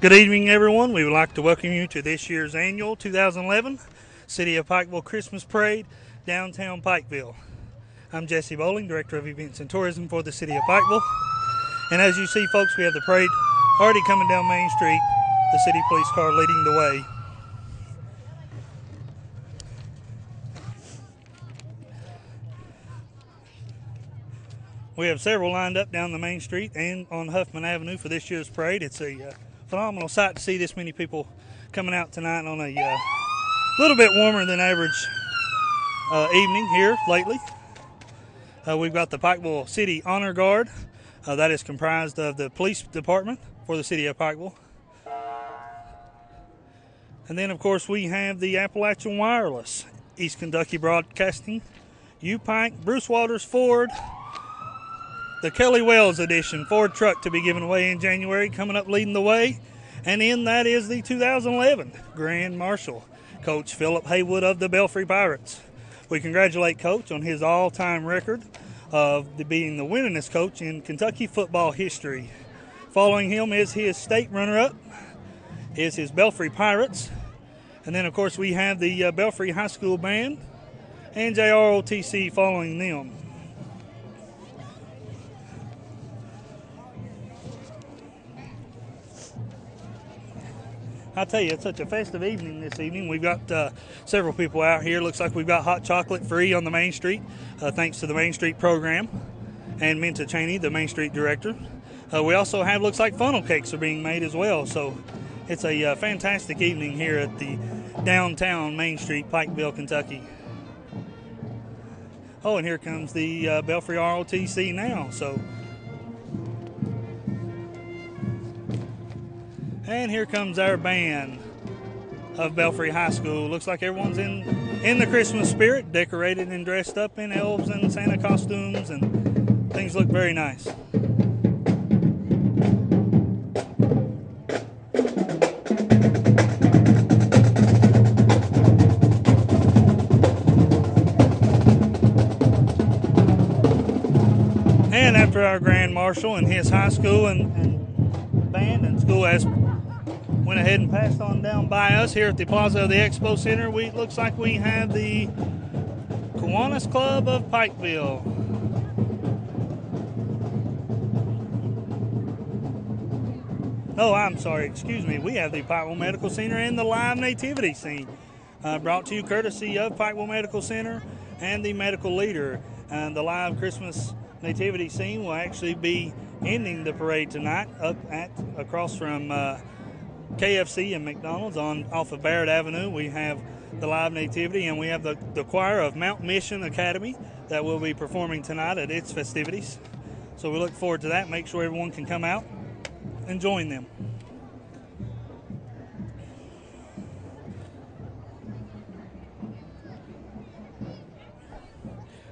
Good evening, everyone. We would like to welcome you to this year's annual 2011 City of Pikeville Christmas Parade, downtown Pikeville. I'm Jesse Bowling, Director of Events and Tourism for the City of Pikeville. And as you see, folks, we have the parade already coming down Main Street, the city police car leading the way. We have several lined up down the Main Street and on Huffman Avenue for this year's parade. It's a phenomenal sight to see this many people coming out tonight on a little bit warmer than average evening here lately. We've got the Pikeville City Honor Guard. That is comprised of the police department for the city of Pikeville. And then, of course, we have the Appalachian Wireless, East Kentucky Broadcasting, U-Pike, Bruce Waters Ford, the Kelly Wells edition Ford truck to be given away in January, coming up leading the way. And in that is the 2011 Grand Marshal, Coach Philip Haywood of the Belfry Pirates. We congratulate Coach on his all-time record of being the winningest coach in Kentucky football history. Following him is his state runner-up, is his Belfry Pirates. And then, of course, we have the Belfry High School Band and JROTC following them. I tell you, it's such a festive evening this evening. We've got several people out here. Looks like we've got hot chocolate free on the Main Street, thanks to the Main Street program, and Minta Cheney, the Main Street director. We also have, looks like funnel cakes are being made as well. So it's a fantastic evening here at the downtown Main Street, Pikeville, Kentucky. Oh, and here comes the Belfry ROTC now. And here comes our band of Belfry High School. Looks like everyone's in the Christmas spirit, decorated and dressed up in elves and Santa costumes, and things look very nice. And after our Grand Marshal and his high school and band and school has went ahead and passed on down by us here at the Plaza of the Expo Center, looks like we have the Kiwanis Club of Pikeville. Oh, I'm sorry, excuse me. We have the Pikeville Medical Center and the live nativity scene, brought to you courtesy of Pikeville Medical Center and the medical leader. And the live Christmas nativity scene will actually be ending the parade tonight up across from KFC and McDonald's off of Barrett Avenue. We have the live nativity, and we have the choir of Mount Mission Academy that will be performing tonight at its festivities. So we look forward to that. Make sure everyone can come out and join them.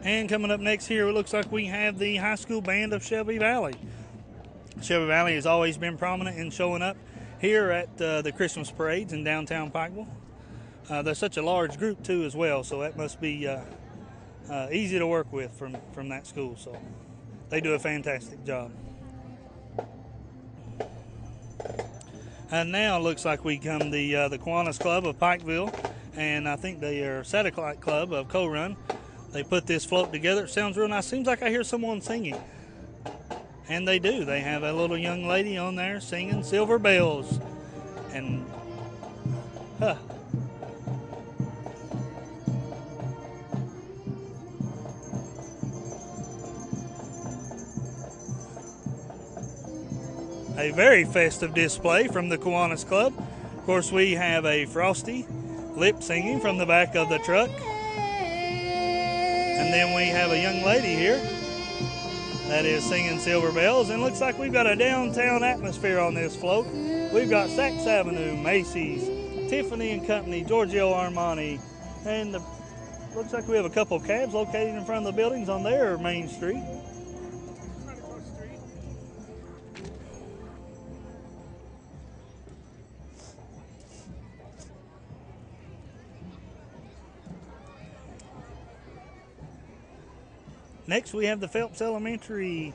And coming up next here, it looks like we have the high school band of Shelby Valley. Shelby Valley has always been prominent in showing up here at the Christmas parades in downtown Pikeville. They're such a large group too as well, so that must be easy to work with from that school. So they do a fantastic job. And now it looks like we come the Kiwanis Club of Pikeville, and I think they are Satellite Club of Co-Run. They put this float together. It sounds real nice. Seems like I hear someone singing. And they do. They have a little young lady on there singing Silver Bells. And, a very festive display from the Kiwanis Club. Of course, we have a Frosty lip singing from the back of the truck. And then we have a young lady here that is singing Silver Bells, and looks like we've got a downtown atmosphere on this float. We've got Saks Avenue, Macy's, Tiffany and Company, Giorgio Armani, and looks like we have a couple of cabs located in front of the buildings on their Main Street. Next, we have the Phelps Elementary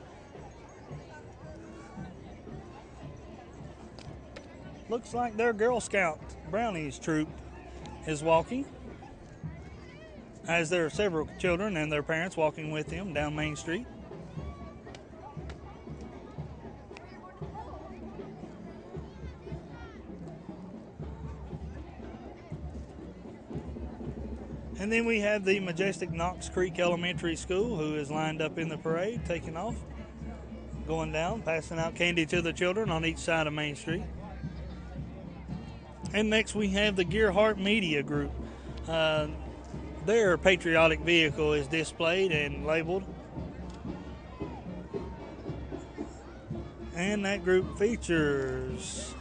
looks like their Girl Scout Brownies troop is walking, as there are several children and their parents walking with them down Main Street. And then we have the majestic Knox Creek Elementary School, who is lined up in the parade, taking off, going down, passing out candy to the children on each side of Main Street. And next we have the Gearhart Media Group. Their patriotic vehicle is displayed and labeled. And that group features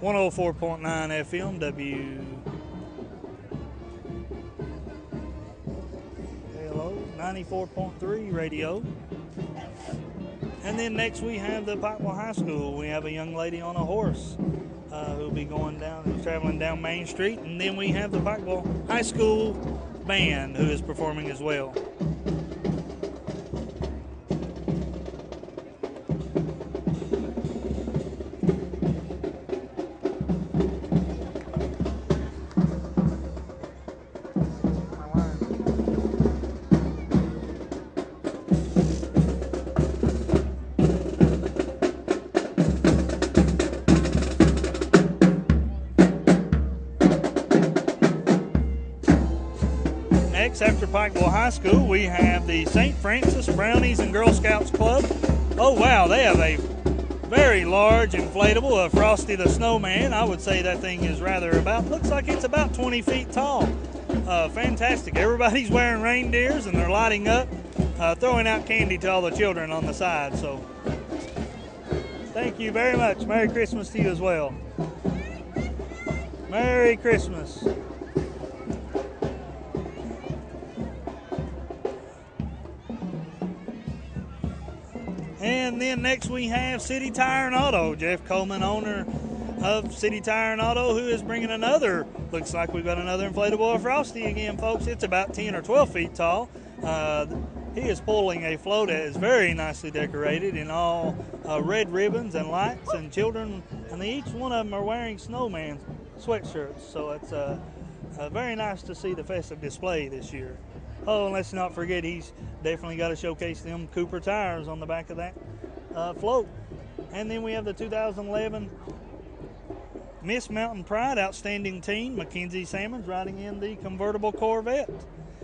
104.9 FM WKLO 94.3 radio. And then next we have the Pikeville High School. We have a young lady on a horse who'll be traveling down Main Street. And then we have the Pikeville High School band who is performing as well. After Pikeville High School, we have the St. Francis Brownies and Girl Scouts Club. Oh wow, they have a very large inflatable of Frosty the Snowman. I would say that thing is looks like it's about 20 feet tall. Fantastic. Everybody's wearing reindeers and they're lighting up, throwing out candy to all the children on the side. So thank you very much. Merry Christmas to you as well. Merry Christmas. And then next we have City Tire and Auto. Jeff Coleman, owner of City Tire and Auto, who is bringing looks like we've got another inflatable of Frosty again, folks. It's about 10 or 12 feet tall. He is pulling a float that is very nicely decorated in all red ribbons and lights, and children, and each one of them are wearing snowman sweatshirts. So it's very nice to see the festive display this year. Oh, and let's not forget, he's definitely got to showcase them Cooper tires on the back of that float. And then we have the 2011 Miss Mountain Pride Outstanding Teen, Mackenzie Salmons, riding in the convertible Corvette.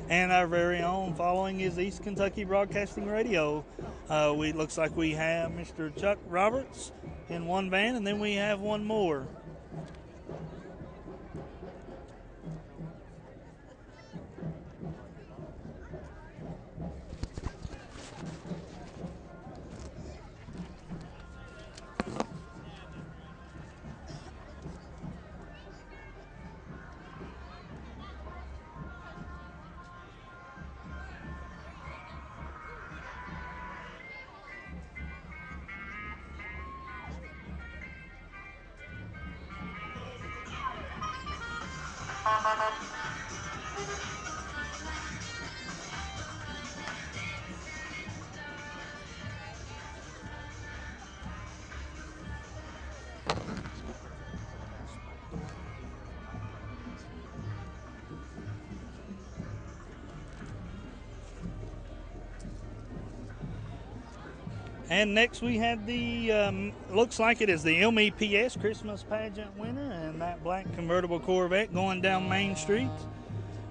And our very own following is East Kentucky Broadcasting Radio. Looks like we have Mr. Chuck Roberts in one van, and then we have one more. And next we have the, looks like it is the MEPS Christmas Pageant winner, and that black convertible Corvette going down Main Street.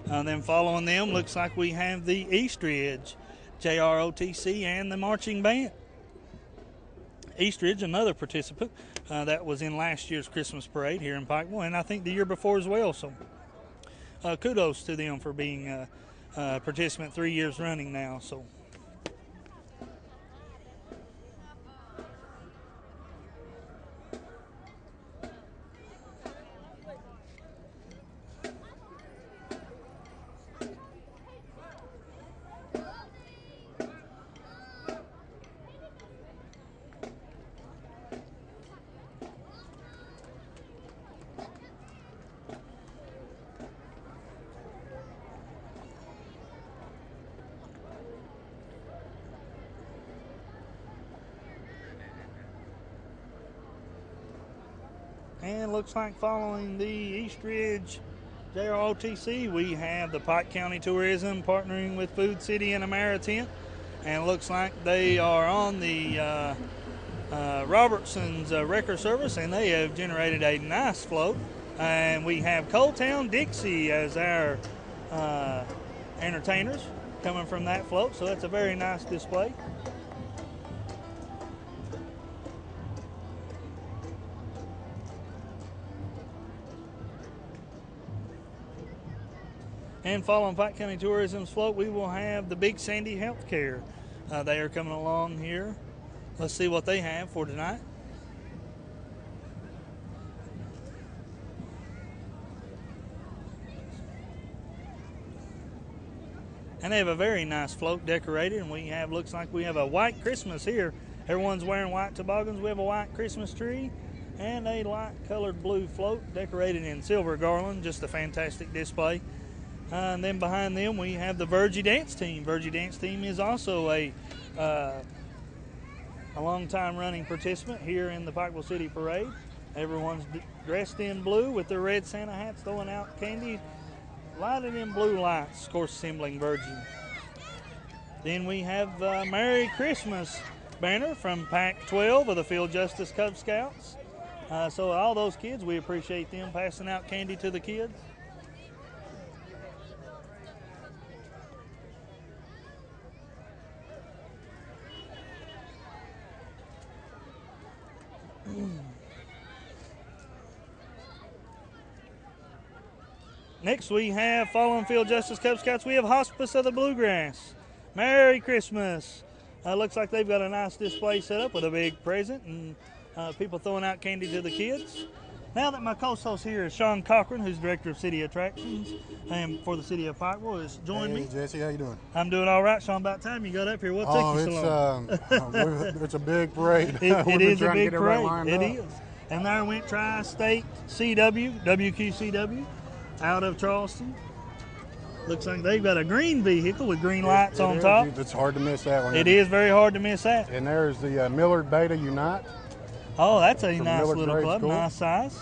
Then following them, looks like we have the Eastridge JROTC and the marching band. Eastridge, another participant that was in last year's Christmas parade here in Pikeville, and I think the year before as well. So kudos to them for being a participant 3 years running now. So. And looks like following the East Ridge JROTC, we have the Pike County Tourism partnering with Food City and Ameritent. And it looks like they are on the Robertson's Wrecker Service, and they have generated a nice float. And we have Coal Town Dixie as our entertainers coming from that float, so that's a very nice display. And following Pike County Tourism's float, we will have the Big Sandy Healthcare. They are coming along here. Let's see what they have for tonight. And they have a very nice float decorated, and we have, looks like we have a white Christmas here. Everyone's wearing white toboggans. We have a white Christmas tree and a light colored blue float decorated in silver garland. Just a fantastic display. And then behind them we have the Virgie Dance Team. Virgie Dance Team is also a long time running participant here in the Pikeville City Parade. Everyone's dressed in blue with their red Santa hats, throwing out candy, lighted in blue lights, of course, assembling Virgie. Then we have Merry Christmas banner from Pack 12 of the Field Justice Cub Scouts. So all those kids, we appreciate them passing out candy to the kids. Next we have following Field Justice Cub Scouts, we have Hospice of the Bluegrass. Merry Christmas. Looks like they've got a nice display set up with a big present and people throwing out candy to the kids. Now that my co-host here is Sean Cochran, who's Director of City Attractions and for the City of Pikeville, has joined me. Jesse, how you doing? I'm doing all right, Sean. About time you got up here. What took you so long? It's a big parade. It is a big parade. It is. And there went Tri-State CW, WQCW, out of Charleston. Looks like they've got a green vehicle with green lights on top. It's hard to miss that one. It is very hard to miss that. And there's the Millard Beta Unite. Oh, that's a nice Millard little Grade club, School. Nice size.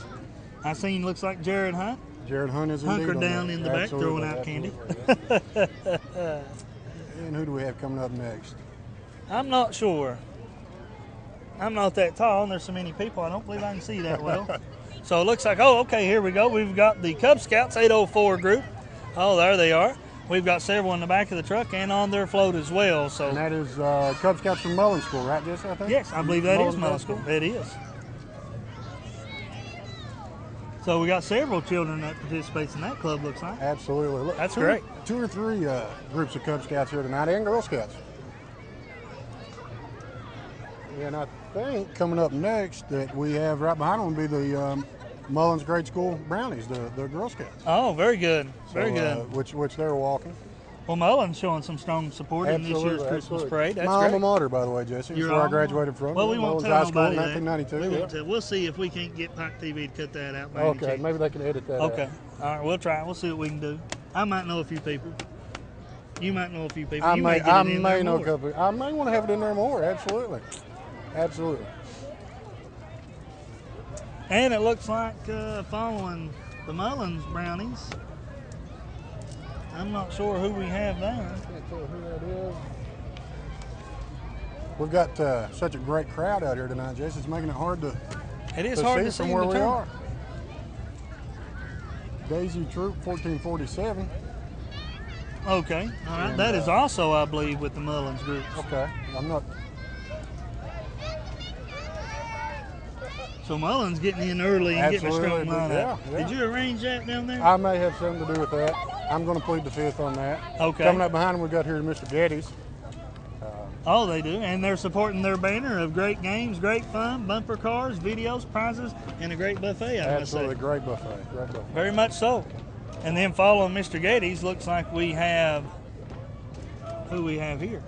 I seen looks like Jared Hunt. Jared Hunt is hunkered indeed down in the back, throwing out candy. And who do we have coming up next? I'm not sure. I'm not that tall, and there's so many people, I don't believe I can see that well. So it looks like, oh, okay, here we go. We've got the Cub Scouts 804 group. Oh, there they are. We've got several in the back of the truck and on their float as well. So, and that is Cub Scouts from Mullen School, right, Jesse, I think? Yes, I believe that is Mullen School. It is. So we got several children that participates in that club, looks like. Absolutely. Look, That's great. 2 or 3 groups of Cub Scouts here tonight and Girl Scouts. And I think coming up next that we have right behind them will be the Mullins Grade School Brownies, the Girl Scouts. Oh, very good. Very good. Which they're walking. Well, Mullen's showing some strong support in this year's Christmas parade. That's My great. alma mater, by the way, Jesse. That's where I graduated from. Well, we won't Mullins tell High School nobody in 1992. We won't tell. We'll see if we can't get Pike TV to cut that out. Okay, maybe they can edit that out. Okay. All right, we'll try. We'll see what we can do. I might know a few people. You might know a few people. I You may get it in there know more. a couple. I may want to have it in there more. Absolutely. Absolutely. And it looks like following the Mullins Brownies, I'm not sure who we have there. Can't tell who that is. We've got such a great crowd out here tonight, Jesse. It's making it hard to It is hard to see see from where the we tournament. are. Daisy Troop 1447. Okay. All right. And, That is also, I believe, with the Mullins group. Okay. I'm not. So Mullins getting in early and getting a strong Absolutely, lineup. yeah. Did you arrange that down there? I may have something to do with that. I'm going to plead the fifth on that. Okay. Coming up behind him, we've got here Mr. Getty's. Oh, they do. And they're supporting their banner of great games, great fun, bumper cars, videos, prizes, and a great buffet, I must say. Absolutely, great buffet. Great buffet. Very much so. And then following Mr. Getty's, looks like we have, who we have here?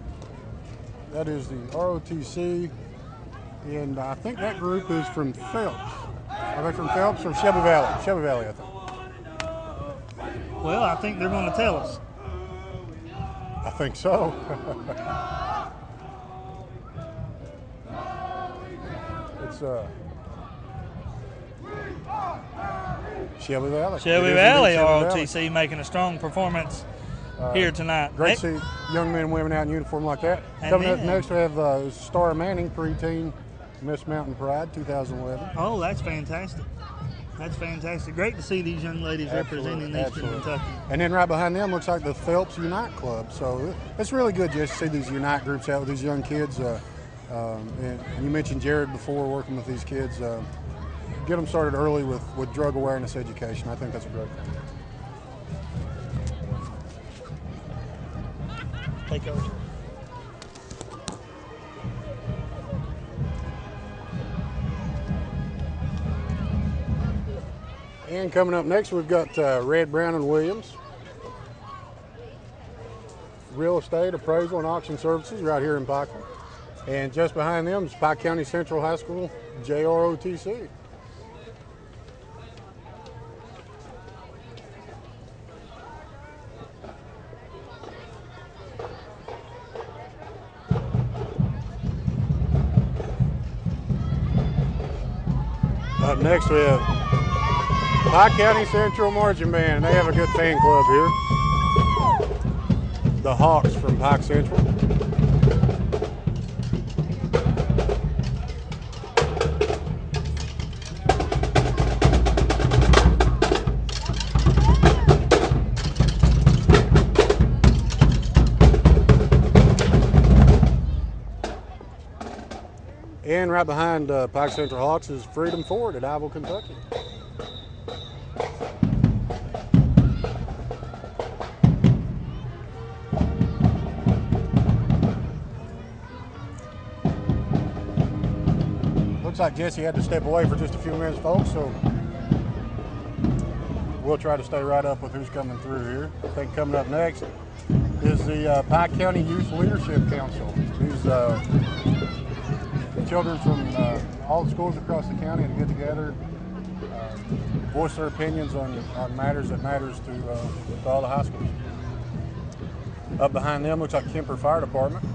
That is the ROTC, and I think that group is from Phelps. Are they from Phelps or Shelby Valley? Shelby Valley, I think. Well, I think they're going to tell us. I think so. It's Shelby Valley. Shelby Valley ROTC making a strong performance here tonight. Great to see young men and women out in uniform like that. Coming up next, we have Star Manning, preteen Miss Mountain Pride 2011. Oh, that's fantastic. That's fantastic. Great to see these young ladies representing Eastern Kentucky. And then right behind them looks like the Phelps Unite Club. So it's really good just to see these Unite groups out with these young kids. And you mentioned Jared before, working with these kids. Get them started early with drug awareness education. I think that's a great thing. Hey, Coach. And coming up next, we've got Red, Brown, and Williams. Real estate, appraisal, and auction services right here in Pikeville. And just behind them is Pike County Central High School, JROTC. Up next we have Pike County Central Marching Band, and they have a good fan club here. The Hawks from Pike Central. And right behind Pike Central Hawks is Freedom Ford at Iville, Kentucky. Looks like Jesse had to step away for just a few minutes, folks, so we'll try to stay right up with who's coming through here. I think coming up next is the Pike County Youth Leadership Council. These children from all the schools across the county to get together, voice their opinions on matters that matters to all the high schools. Up behind them looks like Kemper Fire Department.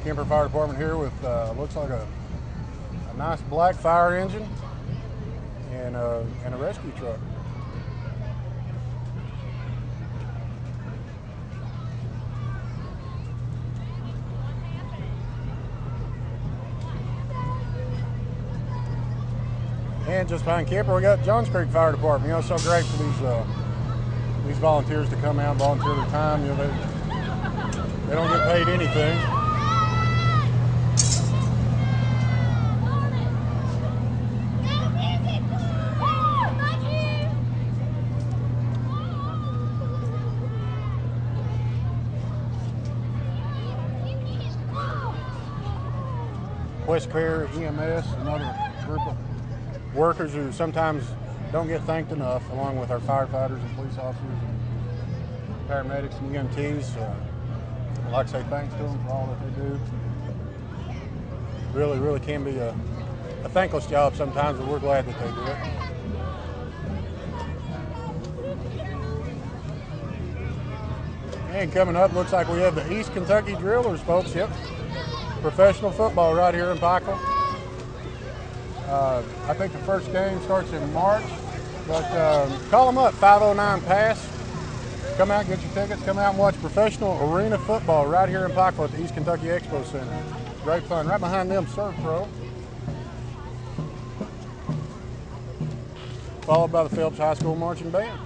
Kemper Fire Department here with looks like a nice black fire engine and a rescue truck. And just behind Kemper, we got Johns Creek Fire Department. You know, it's so great for these volunteers to come out and volunteer their time. You know, they don't get paid anything. West Care EMS, another group of workers who sometimes don't get thanked enough, along with our firefighters and police officers and paramedics and EMTs. I'd like to say thanks to them for all that they do. Really, really can be a thankless job sometimes, but we're glad that they do it. And coming up, looks like we have the East Kentucky Drillers, folks. Yep. Professional football right here in Pikeville. I think the first game starts in March, but call them up, 509-PASS. Come out, get your tickets, come out and watch professional arena football right here in Pikeville at the East Kentucky Expo Center. Great fun. Right behind them, Surf Pro. Followed by the Phelps High School Marching Band.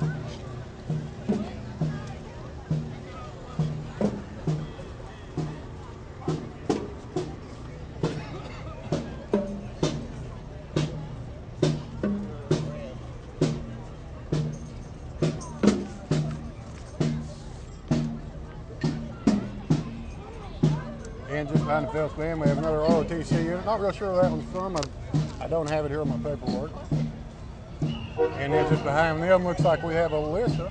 And just behind the Phelps Band, we have another ROTC unit. Not real sure where that one's from. I don't have it here on my paperwork. And then just behind them, looks like we have Alyssa.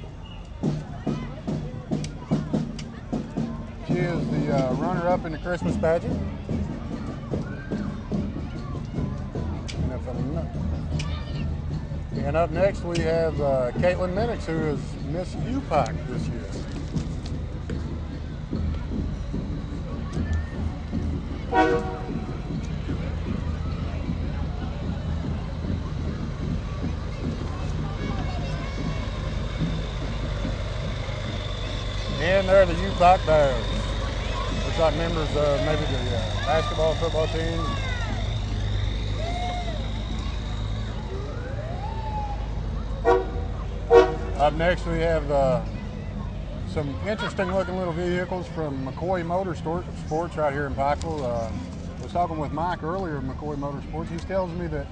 She is the runner-up in the Christmas pageant. And up next, we have Caitlin Minix, who is Miss U-Pike And there are the U-Pike Bears. Looks like members of maybe the basketball, football team. Up next we have some interesting looking little vehicles from McCoy Motorsports right here in Pikeville. I was talking with Mike earlier of McCoy Motorsports. He tells me that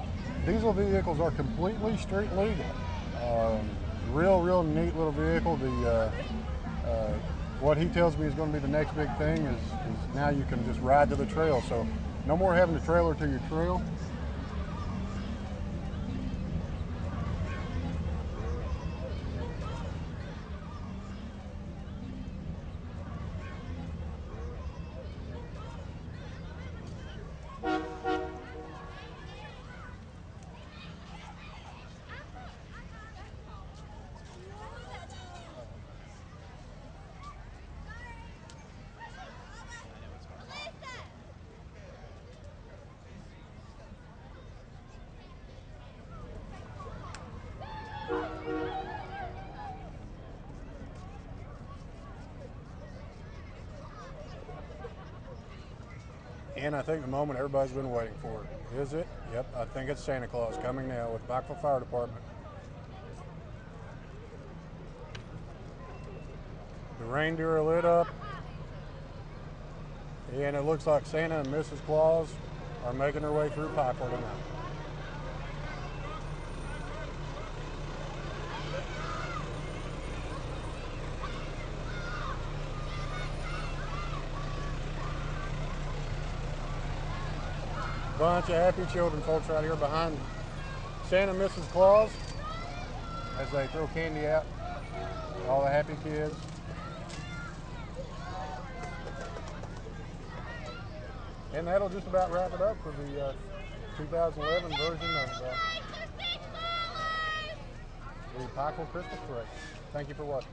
diesel vehicles are completely street legal. Real neat little vehicle. What he tells me is going to be the next big thing is now you can just ride to the trail. So no more having to trailer to your trail. And I think the moment everybody's been waiting for. Is it? Yep, I think it's Santa Claus coming now with Pikeville Fire Department. The reindeer are lit up. And it looks like Santa and Mrs. Claus are making their way through Pikeville tonight. Bunch of happy children folks right here behind Santa and Mrs. Claus as they throw candy out. All the happy kids. And that'll just about wrap it up for the 2011 version of the Pikeville Christmas Parade. Thank you for watching.